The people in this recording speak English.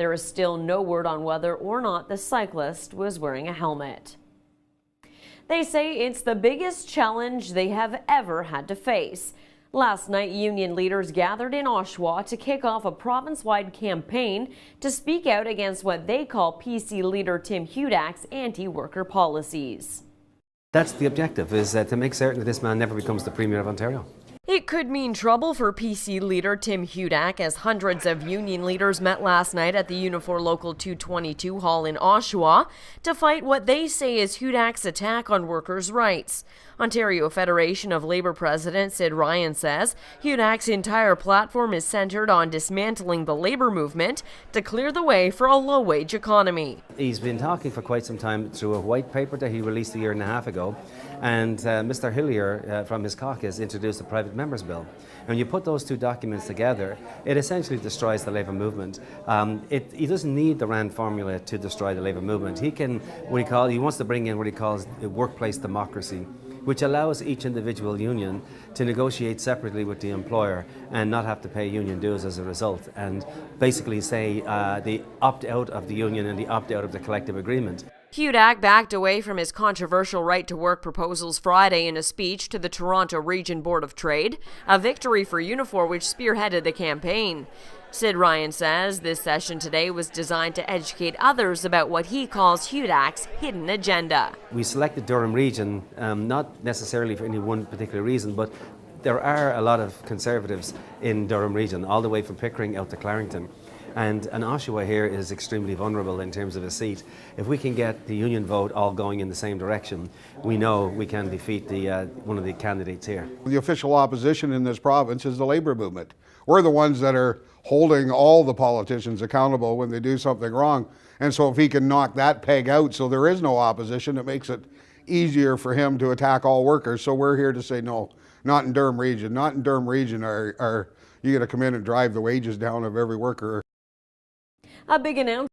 There is still no word on whether or not the cyclist was wearing a helmet. They say it's the biggest challenge they have ever had to face. Last night, union leaders gathered in Oshawa to kick off a province-wide campaign to speak out against what they call PC leader Tim Hudak's anti-worker policies. That's the objective, is to make certain that this man never becomes the Premier of Ontario. It could mean trouble for PC leader Tim Hudak as hundreds of union leaders met last night at the UNIFOR Local 222 Hall in Oshawa to fight what they say is Hudak's attack on workers' rights. Ontario Federation of Labour President Sid Ryan says Hudak's entire platform is centred on dismantling the labour movement to clear the way for a low-wage economy. He's been talking for quite some time through a white paper that he released a year and a half ago, and Mr. Hillier from his caucus introduced a private members bill. And when you put those two documents together, it essentially destroys the labour movement. He doesn't need the Rand formula to destroy the labour movement. He wants to bring in what he calls workplace democracy, which allows each individual union to negotiate separately with the employer and not have to pay union dues as a result, and basically say the opt-out of the union and the opt-out of the collective agreement. Hudak backed away from his controversial right-to-work proposals Friday in a speech to the Toronto Region Board of Trade, a victory for UNIFOR which spearheaded the campaign. Sid Ryan says this session today was designed to educate others about what he calls Hudak's hidden agenda. We selected Durham Region not necessarily for any one particular reason, but there are a lot of Conservatives in Durham Region, all the way from Pickering out to Clarington. And Oshawa here is extremely vulnerable in terms of a seat. If we can get the union vote all going in the same direction, we know we can defeat one of the candidates here. The official opposition in this province is the labour movement. We're the ones that are holding all the politicians accountable when they do something wrong. And so if he can knock that peg out so there is no opposition, it makes it easier for him to attack all workers. So we're here to say no, not in Durham Region. Not in Durham Region are you going to come in and drive the wages down of every worker. A big announcement.